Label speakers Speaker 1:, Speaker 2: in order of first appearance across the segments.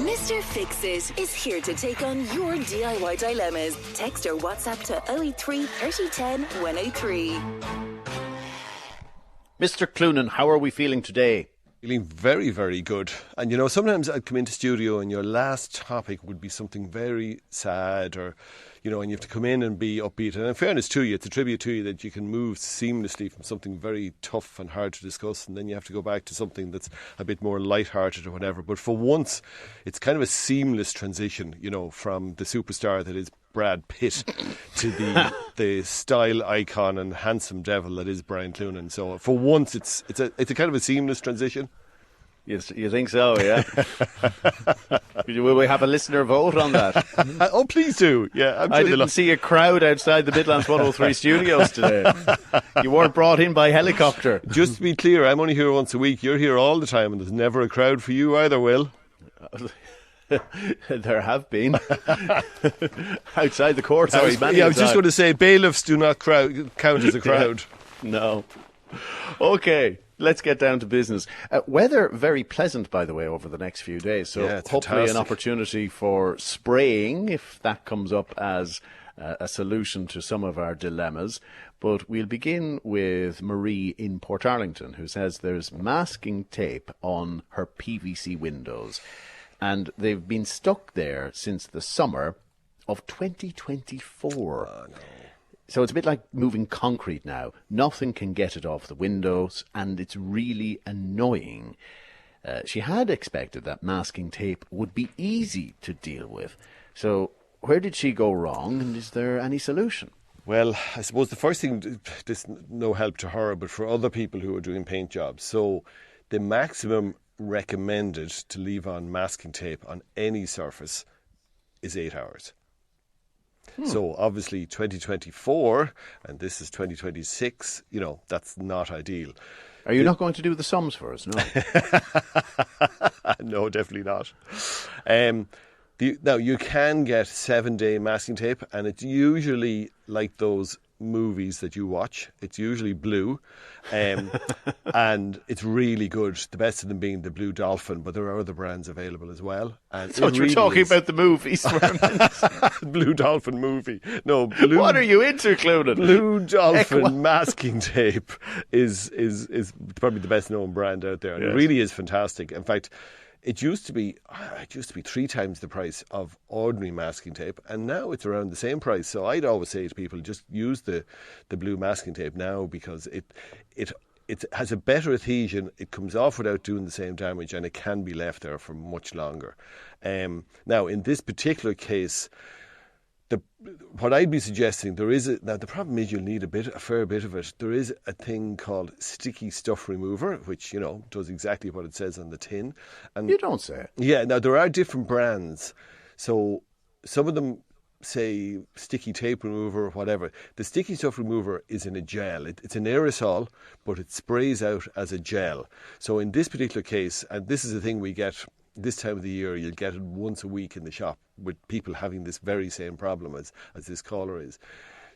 Speaker 1: Mr. Fix-It is here to take on your DIY dilemmas. Text or WhatsApp to 083 3010 103.
Speaker 2: Mr. Cloonan, how are we feeling today?
Speaker 3: Feeling very, very good. And, you know, sometimes I'd come into studio and your last topic would be something very sad or, you know, and you have to come in and be upbeat. And in fairness to you, it's a tribute to you that you can move seamlessly from something very tough and hard to discuss, and then you have to go back to something that's a bit more lighthearted or whatever. But for once, it's kind of a seamless transition, you know, from the superstar that is Brad Pitt to the style icon and handsome devil that is Brian Cloonan. So for once, it's a kind of a seamless transition.
Speaker 2: Yes, you think so, yeah? Will we have a listener vote on that?
Speaker 3: Oh, please do. Yeah,
Speaker 2: I didn't see a crowd outside the Midlands 103 studios today. You weren't brought in by helicopter.
Speaker 3: Just to be clear, I'm only here once a week. You're here all the time, and there's never a crowd for you either, Will.
Speaker 2: There have been. Outside the courthouse.
Speaker 3: I was just going to say, bailiffs do not count as a crowd.
Speaker 2: No. Okay, let's get down to business. Weather very pleasant, by the way, over the next few days. So hopefully
Speaker 3: fantastic.
Speaker 2: An opportunity for spraying, if that comes up as a solution to some of our dilemmas. But we'll begin with Marie in Portarlington, who says there's masking tape on her PVC windows, and they've been stuck there since the summer of 2024. Oh, no. So it's a bit like moving concrete now. Nothing can get it off the windows, and it's really annoying. She had expected that masking tape would be easy to deal with. So where did she go wrong, and is there any solution?
Speaker 3: Well, I suppose the first thing, this is no help to her, but for other people who are doing paint jobs. So the maximum recommended to leave on masking tape on any surface is 8 hours. So obviously 2024, and this is 2026, you know, that's not ideal.
Speaker 2: Are you not going to do the sums for us? No.
Speaker 3: No, definitely not. Now, you can get 7-day masking tape, and it's usually like those movies that you watch. It's usually blue, and it's really good. The best of them being the Blue Dolphin, but there are other brands available as well. And
Speaker 2: so you were talking about the movies for a minute.
Speaker 3: Blue Dolphin movie. No,
Speaker 2: what are you into, Cloonan?
Speaker 3: Blue Dolphin masking tape is probably the best known brand out there, and it really is fantastic. In fact, It used to be 3 times the price of ordinary masking tape, and now it's around the same price. So I'd always say to people, just use the blue masking tape now, because it has a better adhesion, it comes off without doing the same damage, and it can be left there for much longer. Now, in this particular case, what I'd be suggesting, now the problem is you'll need a fair bit of it. There is a thing called sticky stuff remover, which, you know, does exactly what it says on the tin. And
Speaker 2: you don't say.
Speaker 3: Yeah, now there are different brands. So some of them say sticky tape remover or whatever. The sticky stuff remover is in a gel. It's an aerosol, but it sprays out as a gel. So in this particular case, and this is the thing we get this time of the year, you'll get it once a week in the shop with people having this very same problem as this caller is.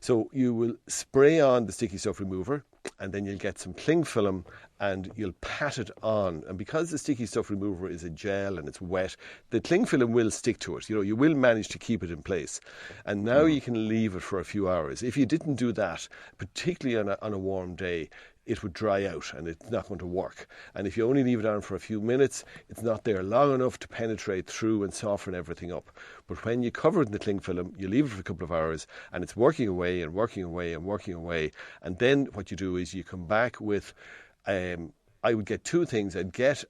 Speaker 3: So you will spray on the sticky stuff remover, and then you'll get some cling film and you'll pat it on. And because the sticky stuff remover is a gel and it's wet, the cling film will stick to it. You know, you will manage to keep it in place. And now you can leave it for a few hours. If you didn't do that, particularly on a warm day, it would dry out and it's not going to work. And if you only leave it on for a few minutes, it's not there long enough to penetrate through and soften everything up. But when you cover it in the cling film, you leave it for a couple of hours and it's working away and working away and working away. And then what you do is you come back with, I would get 2 things. I'd get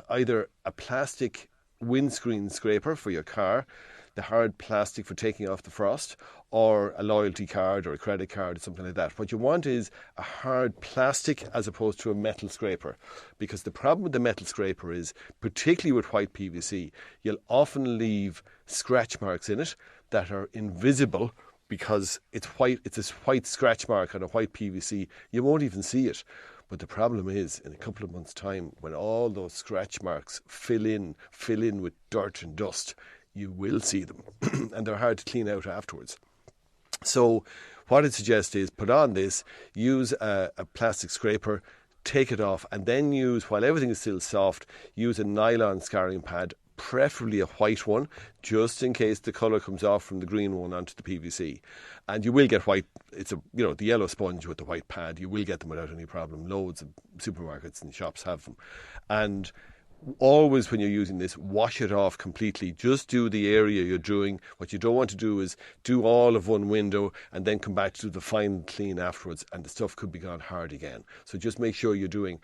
Speaker 3: either a plastic windscreen scraper for your car, the hard plastic for taking off the frost, or a loyalty card or a credit card or something like that. What you want is a hard plastic as opposed to a metal scraper, because the problem with the metal scraper is, particularly with white PVC, you'll often leave scratch marks in it that are invisible because it's white. It's a white scratch mark on a white PVC. You won't even see it. But the problem is, in a couple of months' time, when all those scratch marks fill in with dirt and dust, you will see them, and they're hard to clean out afterwards. So what I'd suggest is put on this, use a plastic scraper, take it off, and then use, while everything is still soft, use a nylon scarring pad, preferably a white one, just in case the colour comes off from the green one onto the PVC. And you will get white. It's the yellow sponge with the white pad. You will get them without any problem. Loads of supermarkets and shops have them. And always when you're using this, wash it off completely. Just do the area you're doing. What you don't want to do is do all of one window and then come back to do the final clean afterwards, and the stuff could be gone hard again. So just make sure you're doing,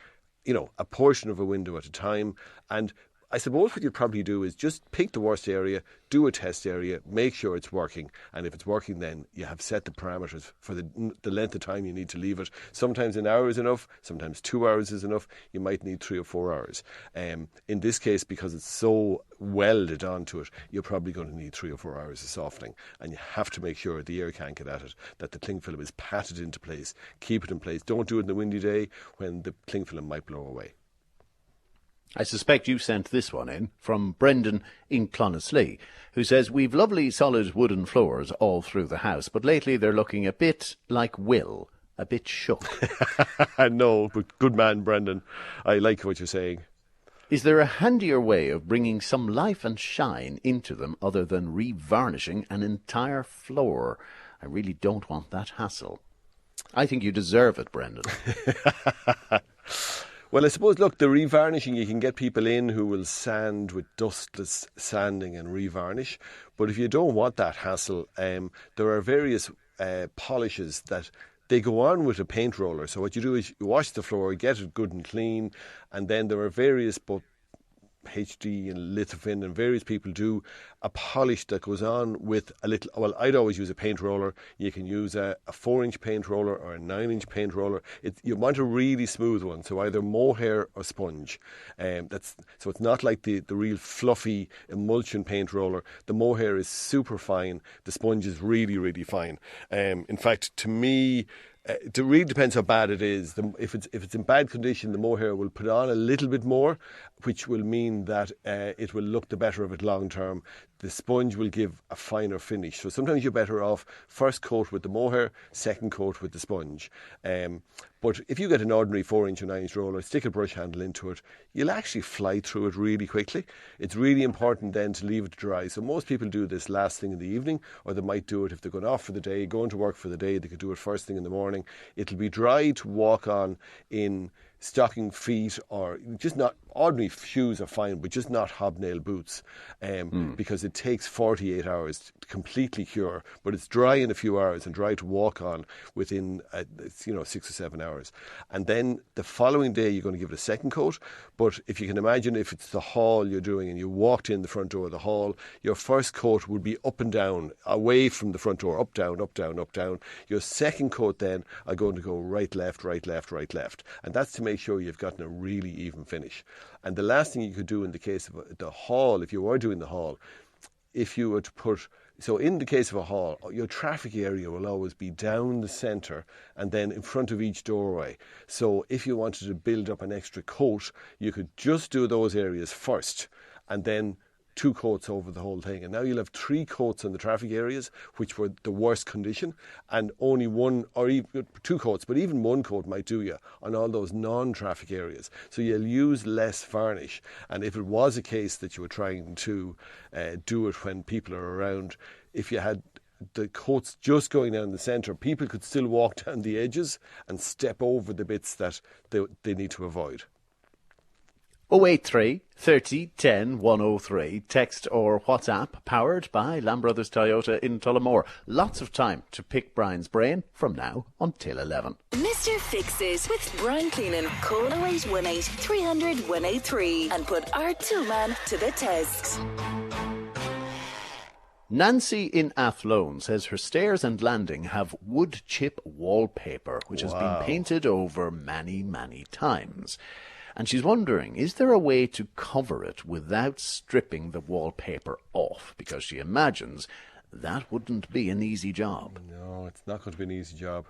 Speaker 3: a portion of a window at a time. And I suppose what you'd probably do is just pick the worst area, do a test area, make sure it's working. And if it's working, then you have set the parameters for the length of time you need to leave it. Sometimes an hour is enough, sometimes 2 hours is enough. You might need 3 or 4 hours. In this case, because it's so welded onto it, you're probably going to need 3 or 4 hours of softening. And you have to make sure the air can't get at it, that the cling film is patted into place. Keep it in place. Don't do it in a windy day when the cling film might blow away.
Speaker 2: I suspect you sent this one in from Brendan in Clonaslee, who says, we've lovely solid wooden floors all through the house, but lately they're looking a bit like Will, a bit shook.
Speaker 3: No, but good man, Brendan. I like what you're saying.
Speaker 2: Is there a handier way of bringing some life and shine into them other than revarnishing an entire floor? I really don't want that hassle. I think you deserve it, Brendan.
Speaker 3: Well, I suppose, look, the revarnishing, you can get people in who will sand with dustless sanding and revarnish. But if you don't want that hassle, there are various polishes that they go on with a paint roller. So what you do is you wash the floor, get it good and clean, and then there are various, both HD and Lithofin and various people do a polish that goes on with a little, well, I'd always use a paint roller. You can use a 4-inch paint roller or a 9-inch paint roller. You want a really smooth one, so either mohair or sponge. So it's not like the real fluffy emulsion paint roller. The mohair is super fine. The sponge is really, really fine. In fact, to me, it really depends how bad it is. If it's in bad condition, the mohair will put on a little bit more, which will mean that it will look the better of it long term. The sponge will give a finer finish. So sometimes you're better off first coat with the mohair, second coat with the sponge. But if you get an ordinary 4-inch or 9-inch roller, stick a brush handle into it, you'll actually fly through it really quickly. It's really important then to leave it to dry. So most people do this last thing in the evening, or they might do it if they're going off for the day, going to work for the day. They could do it first thing in the morning. It'll be dry to walk on in stocking feet, or just not ordinary shoes are fine, but just not hobnail boots, because it takes 48 hours to completely cure. But it's dry in a few hours and dry to walk on within 6 or 7 hours. And then the following day you're going to give it a second coat. But if you can imagine, if it's the hall you're doing and you walked in the front door of the hall, your first coat would be up and down, away from the front door, up, down, up, down, up, down. Your second coat then are going to go right, left, right, left, right, left. And that's to make sure you've gotten a really even finish. And the last thing you could do in the case of the hall, if you were doing the hall, if you were to put, so in the case of a hall, your traffic area will always be down the centre and then in front of each doorway. So if you wanted to build up an extra coat, you could just do those areas first and then 2 coats over the whole thing. And now you'll have 3 coats on the traffic areas, which were the worst condition, and only 1 or even 2 coats, but even 1 coat might do you on all those non-traffic areas. So you'll use less varnish. And if it was a case that you were trying to do it when people are around, if you had the coats just going down the centre, people could still walk down the edges and step over the bits that they need to avoid.
Speaker 2: 083 30 10 103. Text or WhatsApp powered by Lamb Brothers Toyota in Tullamore. Lots of time to pick Brian's brain from now until 11.
Speaker 1: Mr. Fixes with Brian Cloonan. Call 0818 300 183 and put our toolman to the test.
Speaker 2: Nancy in Athlone says her stairs and landing have wood chip wallpaper, which has been painted over many, many times. And she's wondering, is there a way to cover it without stripping the wallpaper off? Because she imagines that wouldn't be an easy job.
Speaker 3: No, it's not going to be an easy job.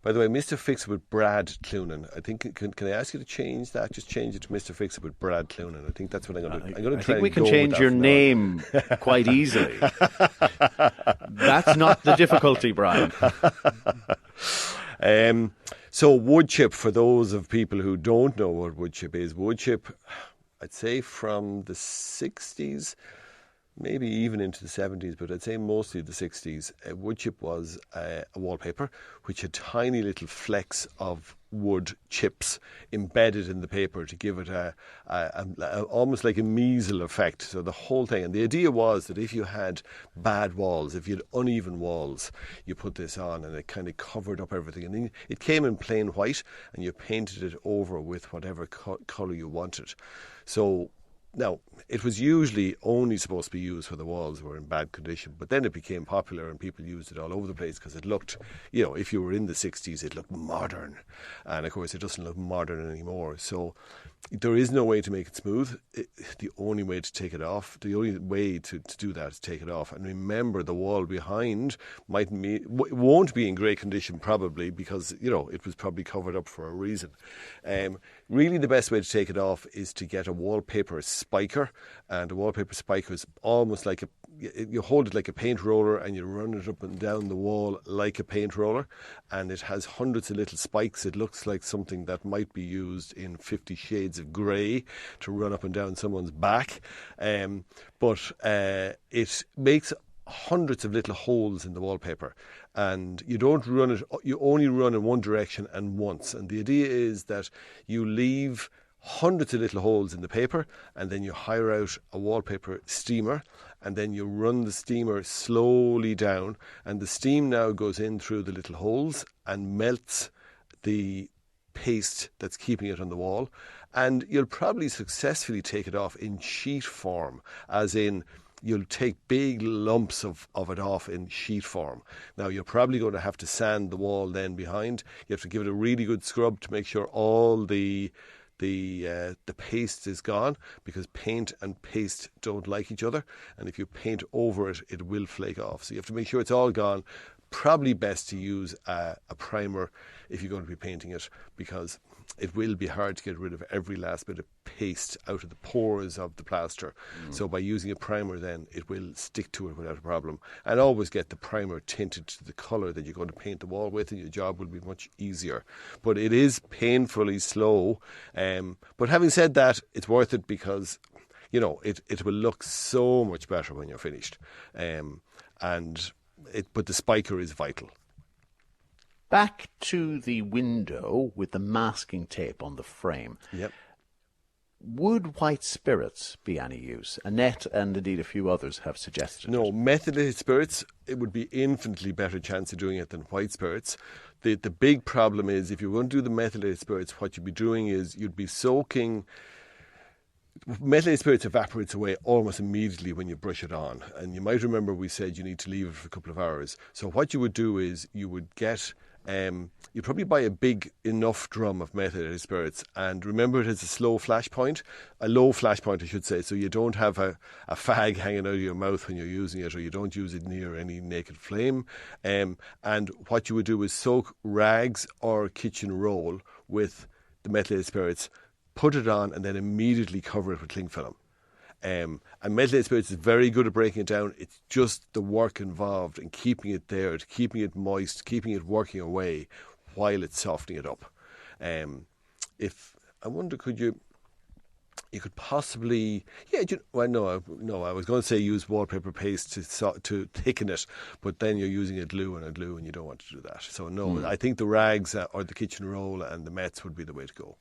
Speaker 3: By the way, Mr. Fix with Brad Cloonan. I think, can I ask you to change that? Just change it to Mr. Fix with Brad Cloonan. I think that's what I'm going to do. I'm going to try.
Speaker 2: I think we can change your name quite easily. That's not the difficulty, Brian.
Speaker 3: So wood chip, for those of people who don't know what wood chip is, wood chip, I'd say from the 60s, maybe even into the 70s, but I'd say mostly the 60s, wood chip was a wallpaper which had tiny little flecks of wood chips embedded in the paper to give it a almost like a measle effect. So the whole thing, and the idea was that if you had bad walls, if you had uneven walls, you put this on and it kind of covered up everything. And then it came in plain white and you painted it over with whatever colour you wanted. So now, it was usually only supposed to be used when the walls were in bad condition, but then it became popular and people used it all over the place because it looked, if you were in the 60s, it looked modern. And of course, it doesn't look modern anymore. So there is no way to make it smooth. The only way to take it off, the only way to do that is take it off. And remember, the wall behind won't be in great condition probably because, it was probably covered up for a reason. Really, the best way to take it off is to get a wallpaper spiker. And a wallpaper spiker is almost like you hold it like a paint roller and you run it up and down the wall like a paint roller. And it has hundreds of little spikes. It looks like something that might be used in 50 Shades of Grey to run up and down someone's back. But it makes hundreds of little holes in the wallpaper, and you don't run it, you only run in one direction and once. And the idea is that you leave hundreds of little holes in the paper, and then you hire out a wallpaper steamer, and then you run the steamer slowly down, and the steam now goes in through the little holes and melts the paste that's keeping it on the wall. And you'll probably successfully take it off in sheet form, as in you'll take big lumps of it off in sheet form. Now, you're probably going to have to sand the wall then behind. You have to give it a really good scrub to make sure all the paste is gone, because paint and paste don't like each other, and if you paint over it, it will flake off. So you have to make sure it's all gone. Probably best to use a primer if you're going to be painting it, because it will be hard to get rid of every last bit of paste out of the pores of the plaster. So by using a primer, then it will stick to it without a problem. And always get the primer tinted to the colour that you're going to paint the wall with, and your job will be much easier. But it is painfully slow. But having said that, it's worth it because, it will look so much better when you're finished. But the spiker is vital.
Speaker 2: Back to the window with the masking tape on the frame.
Speaker 3: Yep.
Speaker 2: Would white spirits be any use? Annette and indeed a few others have suggested
Speaker 3: No,
Speaker 2: it.
Speaker 3: methylated spirits, it would be infinitely better chance of doing it than white spirits. The big problem is, if you're going to do the methylated spirits, what you'd be doing is you'd be soaking. Methylated spirits evaporates away almost immediately when you brush it on. And you might remember we said you need to leave it for a couple of hours. So what you would do is you would get, you'd probably buy a big enough drum of methylated spirits. And remember, it has a low flash point, I should say. So you don't have a fag hanging out of your mouth when you're using it, or you don't use it near any naked flame. And what you would do is soak rags or kitchen roll with the methylated spirits, put it on, and then immediately cover it with cling film. And methylated spirits is very good at breaking it down. It's just the work involved in keeping it there, keeping it moist, keeping it working away while it's softening it up. I wonder, you could possibly, I was going to say use wallpaper paste to thicken it, but then you're using a glue, and you don't want to do that. So no, I think the rags or the kitchen roll and the mets would be the way to go.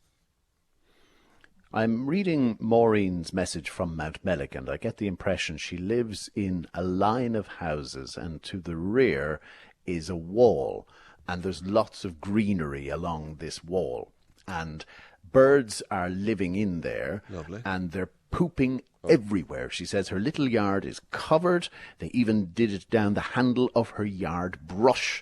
Speaker 2: I'm reading Maureen's message from Mount Mellick, and I get the impression she lives in a line of houses, and to the rear is a wall, and there's lots of greenery along this wall, and birds are living in there.
Speaker 3: Lovely.
Speaker 2: And they're pooping everywhere. She says her little yard is covered. They even did it down the handle of her yard brush.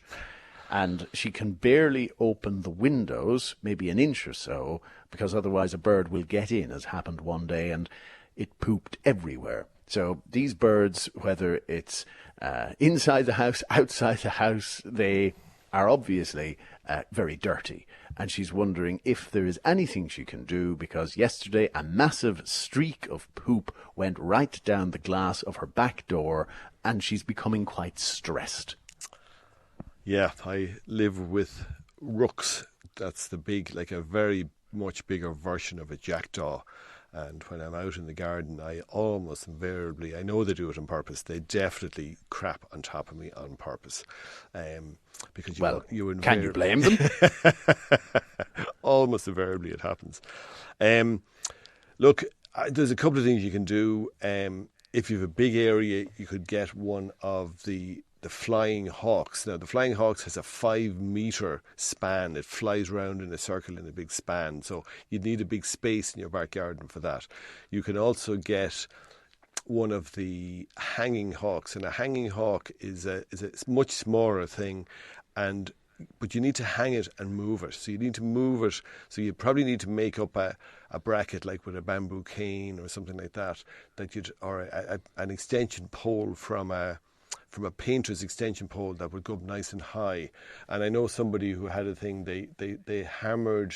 Speaker 2: And she can barely open the windows, maybe an inch or so, because otherwise a bird will get in, as happened one day, and it pooped everywhere. So these birds, whether it's inside the house, outside the house, they are obviously very dirty. And she's wondering if there is anything she can do, because yesterday a massive streak of poop went right down the glass of her back door, and she's becoming quite stressed.
Speaker 3: Yeah, I live with rooks. That's the big, like a very much bigger version of a jackdaw. And when I'm out in the garden, I almost invariably, I know they do it on purpose, they definitely crap on top of me on purpose. Because
Speaker 2: can you blame them?
Speaker 3: Almost invariably it happens. Look, there's a couple of things you can do. If you have a big area, you could get one of the flying hawks. Now, the flying hawks has a 5-metre span. It flies around in a circle in a big span. So you'd need a big space in your back garden for that. You can also get one of the hanging hawks. And a hanging hawk is a much smaller thing, but you need to hang it and move it. So you need to move it. So you probably need to make up a bracket, like with a bamboo cane or something like that, or an extension pole from a painter's extension pole that would go up nice and high. And I know somebody who had a thing, they hammered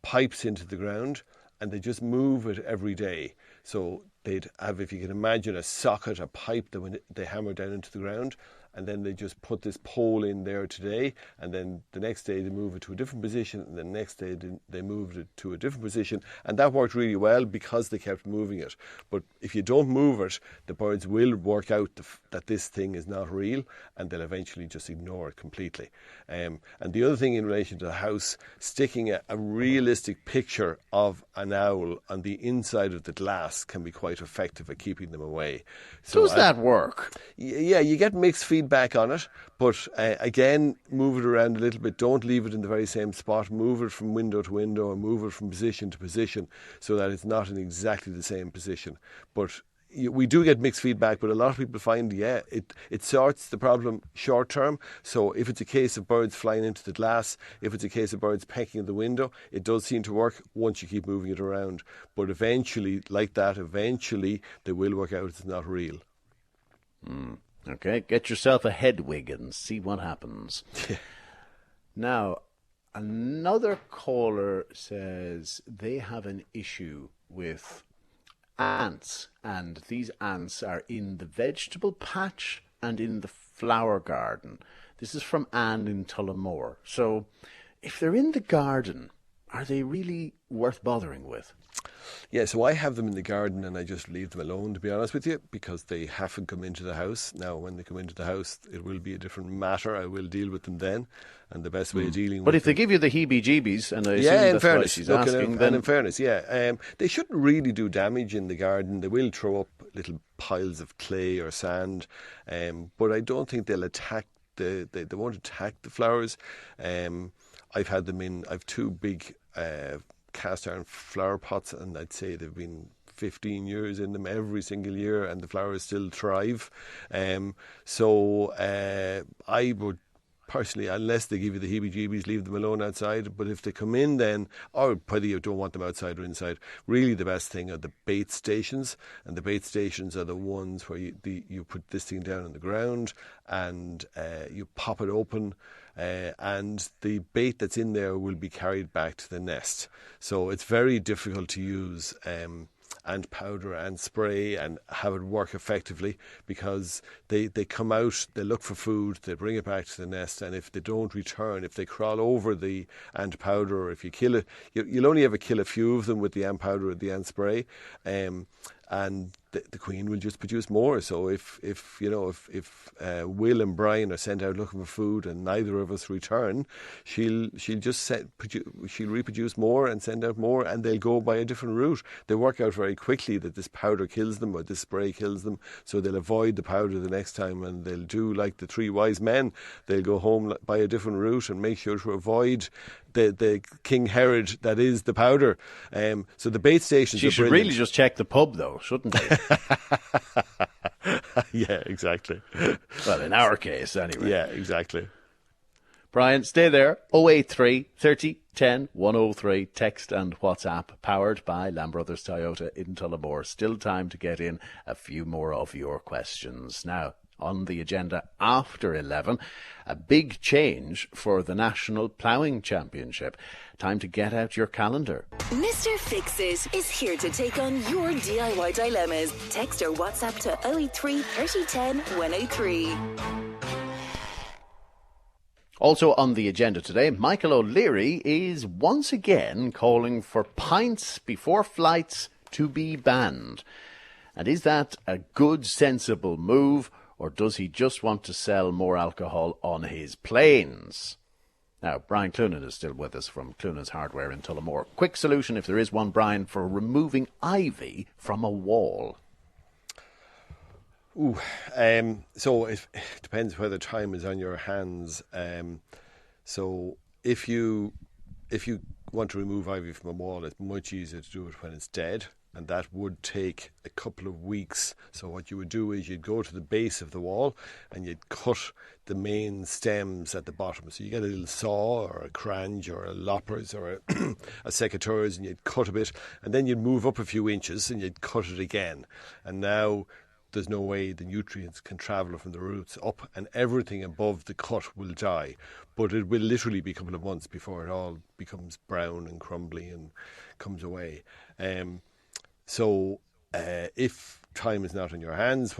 Speaker 3: pipes into the ground and they just move it every day. So they'd have, if you can imagine, a socket, a pipe that they hammer down into the ground, and then they just put this pole in there today, and then the next day they move it to a different position, and the next day they moved it to a different position, and that worked really well because they kept moving it. But if you don't move it, the birds will work out that this thing is not real, and they'll eventually just ignore it completely. And the other thing in relation to the house, sticking a realistic picture of an owl on the inside of the glass can be quite effective at keeping them away. So
Speaker 2: Does that work?
Speaker 3: Yeah, you get mixed feedback on it, but again, move it around a little bit. Don't leave it in the very same spot. Move it from window to window, or move it from position to position, so that it's not in exactly the same position. But we do get mixed feedback, but a lot of people find, it sorts the problem short term. So if it's a case of birds flying into the glass, if it's a case of birds pecking at the window, it does seem to work once you keep moving it around. But eventually, they will work out it's not real.
Speaker 2: Okay, get yourself a head wig and see what happens. Now, another caller says they have an issue with ants, and these ants are in the vegetable patch and in the flower garden. This is from Anne in Tullamore. So, if they're in the garden, are they really worth bothering with?
Speaker 3: Yeah, so I have them in the garden and I just leave them alone, to be honest with you, because they haven't come into the house. Now, when they come into the house, it will be a different matter. I will deal with them then, and the best way of dealing with them...
Speaker 2: But if they give you the heebie-jeebies, and I assume that's why she's asking, then...
Speaker 3: And in fairness, they shouldn't really do damage in the garden. They will throw up little piles of clay or sand, but I don't think they'll attack they won't attack the flowers. I've 2 big... cast iron flower pots, and I'd say they've been 15 years in them every single year, and the flowers still thrive. So I would personally, unless they give you the heebie-jeebies, leave them alone outside. But if they come in then, or whether you don't want them outside or inside, really the best thing are the bait stations. And the bait stations are the ones where you put this thing down on the ground and you pop it open, and the bait that's in there will be carried back to the nest. So it's very difficult to use ant powder and spray and have it work effectively, because they come out, they look for food, they bring it back to the nest, and if they don't return, if they crawl over the ant powder, or if you kill it, you'll only ever kill a few of them with the ant powder or the ant spray, and the queen will just produce more. So if Will and Brian are sent out looking for food and neither of us return, she'll reproduce more and send out more, and they'll go by a different route. They work out very quickly that this powder kills them or this spray kills them, so they'll avoid the powder the next time, and they'll do like the 3 wise men. They'll go home by a different route and make sure to avoid the King Herod that is the powder. So the bait stations
Speaker 2: She
Speaker 3: are
Speaker 2: should
Speaker 3: brilliant.
Speaker 2: really just check the pub, though, shouldn't they?
Speaker 3: Yeah, exactly.
Speaker 2: Well, in our case, anyway.
Speaker 3: Yeah, exactly.
Speaker 2: Brian, stay there. 083 30 10 103. Text and WhatsApp, powered by Lamb Brothers Toyota in Tullamore. Still time to get in a few more of your questions. Now, on the agenda after 11, a big change for the National Ploughing Championship. Time to get out your calendar.
Speaker 1: Mr. Fix-It is here to take on your DIY dilemmas. Text or WhatsApp to 083 30 10 103.
Speaker 2: Also on the agenda today, Michael O'Leary is once again calling for pints before flights to be banned. And is that a good, sensible move, or does he just want to sell more alcohol on his planes? Now, Brian Cloonan is still with us from Cloonan's Hardware in Tullamore. Quick solution, if there is one, Brian, for removing ivy from a wall.
Speaker 3: So it depends whether time is on your hands. So if you want to remove ivy from a wall, it's much easier to do it when it's dead, and that would take a couple of weeks. So what you would do is you'd go to the base of the wall and you'd cut the main stems at the bottom. So you get a little saw or a crange or a loppers or a secateurs, and you'd cut a bit, and then you'd move up a few inches and you'd cut it again. And now there's no way the nutrients can travel from the roots up, and everything above the cut will die. But it will literally be a couple of months before it all becomes brown and crumbly and comes away. So if time is not in your hands,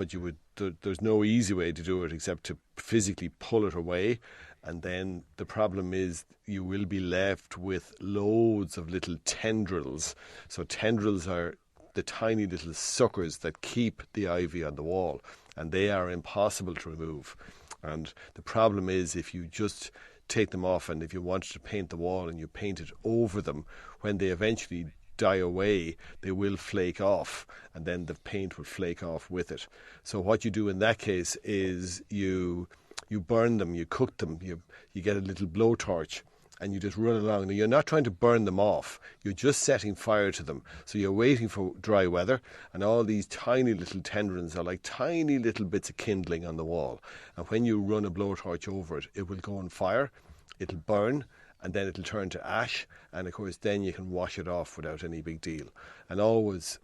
Speaker 3: there's no easy way to do it except to physically pull it away. And then the problem is you will be left with loads of little tendrils. So tendrils are the tiny little suckers that keep the ivy on the wall, and they are impossible to remove. And the problem is if you just take them off, and if you wanted to paint the wall and you paint it over them, when they eventually die away, they will flake off, and then the paint will flake off with it. So what you do in that case is you burn them, you cook them, you get a little blowtorch, and you just run along. Now, you're not trying to burn them off. You're just setting fire to them. So you're waiting for dry weather, and all these tiny little tendrils are like tiny little bits of kindling on the wall. And when you run a blowtorch over it, it will go on fire, it'll burn, and then it'll turn to ash. And, of course, then you can wash it off without any big deal. And always,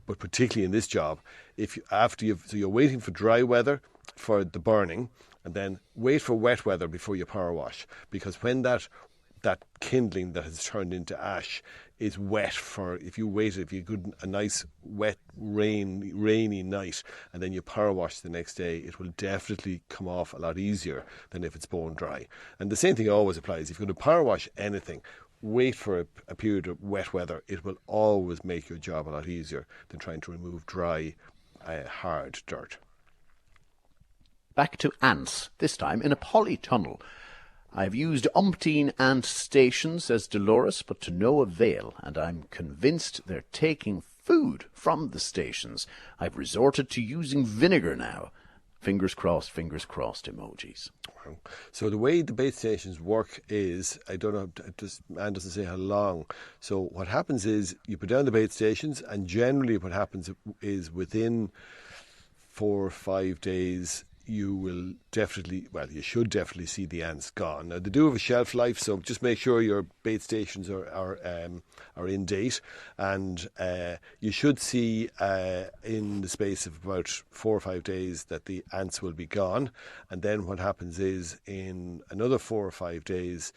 Speaker 3: but particularly in this job, so you're waiting for dry weather for the burning, and then wait for wet weather before you power wash. Because when that kindling that has turned into ash is wet if you get a nice wet rainy night and then you power wash the next day, it will definitely come off a lot easier than if it's bone dry. And the same thing always applies. If you're going to power wash anything, wait for a period of wet weather. It will always make your job a lot easier than trying to remove dry, hard dirt.
Speaker 2: Back to ants, this time in a polytunnel. I've used umpteen ant stations, says Dolores, but to no avail, and I'm convinced they're taking food from the stations. I've resorted to using vinegar now. Fingers crossed emojis.
Speaker 3: So the way the bait stations work is, I don't know, Anne doesn't say how long. So what happens is you put down the bait stations, and generally what happens is within 4 or 5 days, you should definitely see the ants gone. Now, they do have a shelf life, so just make sure your bait stations are in date, and you should see in the space of about 4 or 5 days that the ants will be gone. And then what happens is in another 4 or 5 days,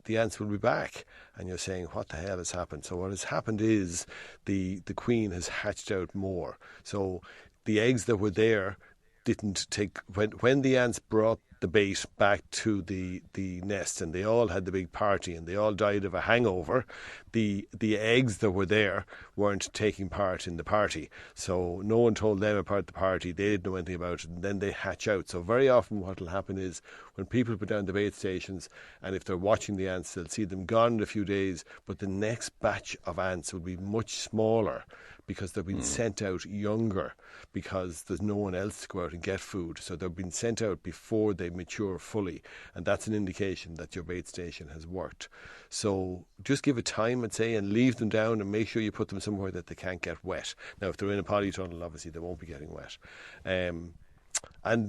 Speaker 3: the ants will be back, and you're saying, what the hell has happened? So what has happened is the queen has hatched out more. So the eggs that were there didn't take, when the ants brought the bait back to the nest, and they all had the big party and they all died of a hangover, the eggs that were there weren't taking part in the party. So no one told them about the party, they didn't know anything about it, and then they hatch out. So very often what will happen is when people put down the bait stations, and if they're watching the ants, they'll see them gone in a few days, but the next batch of ants will be much smaller because they've been sent out younger, because there's no one else to go out and get food. So they've been sent out before they mature fully, and that's an indication that your bait station has worked. So just give it time, I'd say, and leave them down, and make sure you put them somewhere that they can't get wet. Now, if they're in a polytunnel, obviously they won't be getting wet. And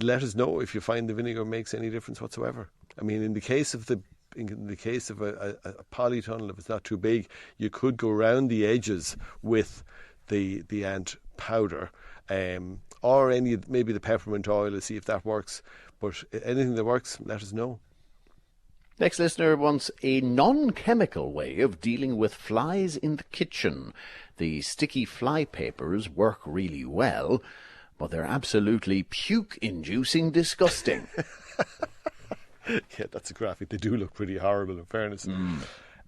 Speaker 3: let us know if you find the vinegar makes any difference whatsoever. I mean, in the case of a polytunnel, if it's not too big, you could go around the edges with the ant powder, or maybe the peppermint oil, to see if that works. But anything that works, let us know.
Speaker 2: Next listener wants a non-chemical way of dealing with flies in the kitchen. The sticky fly papers work really well, but they're absolutely puke-inducing disgusting.
Speaker 3: Yeah, that's a graphic. They do look pretty horrible, in fairness.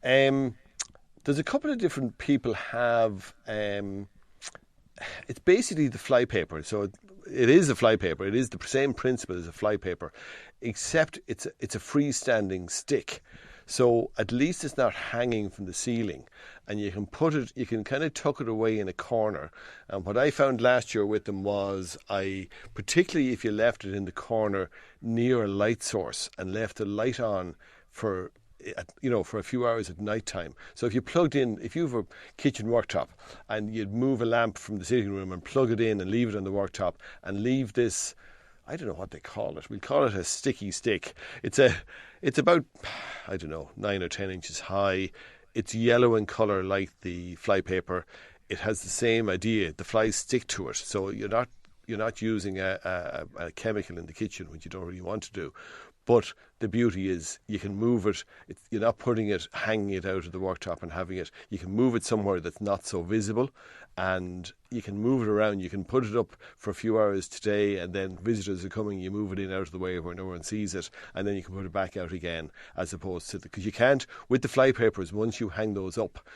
Speaker 3: There's a couple of different people have it's basically the flypaper. So it is a flypaper. It is the same principle as a flypaper, except it's a freestanding stick. So at least it's not hanging from the ceiling, and you can kind of tuck it away in a corner. And what I found last year with them was, particularly if you left it in the corner near a light source and left the light on for a few hours at night time. So if you have a kitchen worktop and you'd move a lamp from the sitting room and plug it in and leave it on the worktop and leave this, I don't know what they call it. We'll call it a sticky stick. It's about, 9 or 10 inches high. It's yellow in colour like the flypaper. It has the same idea. The flies stick to it. So you're not using a chemical in the kitchen, which you don't really want to do. But the beauty is you can move it. You're not hanging it out of the worktop and having it. You can move it somewhere that's not so visible, and you can move it around. You can put it up for a few hours today, and then visitors are coming, you move it in out of the way where no one sees it, and then you can put it back out again, as opposed to because you can't, with the flypapers, once you hang those up,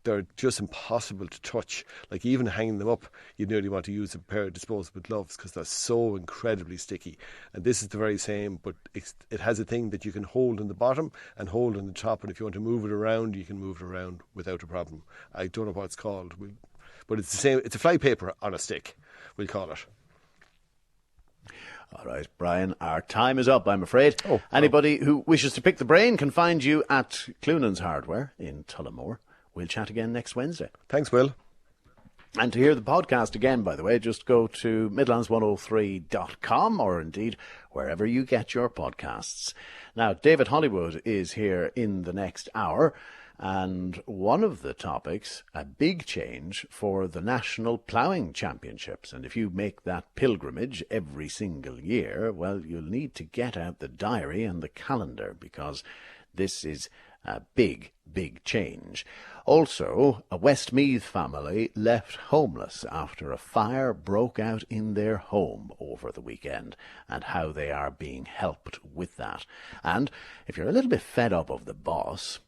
Speaker 3: they're just impossible to touch. Like even hanging them up, you nearly want to use a pair of disposable gloves because they're so incredibly sticky. And this is the very same, but it has a thing that you can hold in the bottom and hold in the top. And if you want to move it around, you can move it around without a problem. I don't know what it's called, but it's the same. It's a flypaper on a stick, we'll call it.
Speaker 2: All right, Brian, our time is up, I'm afraid. Anybody who wishes to pick the brain can find you at Cloonan's Hardware in Tullamore. We'll chat again next Wednesday.
Speaker 3: Thanks, Will.
Speaker 2: And to hear the podcast again, by the way, just go to Midlands103.com or indeed wherever you get your podcasts. Now, David Hollywood is here in the next hour, and one of the topics, a big change for the National Ploughing Championships. And if you make that pilgrimage every single year, well, you'll need to get out the diary and the calendar, because this is a big, big change. Also, a Westmeath family left homeless after a fire broke out in their home over the weekend, and how they are being helped with that. And if you're a little bit fed up of the boss,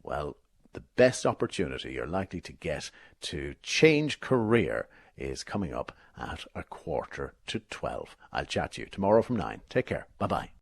Speaker 2: well, the best opportunity you're likely to get to change career is coming up at 11:45. I'll chat to you tomorrow from 9. Take care. Bye-bye.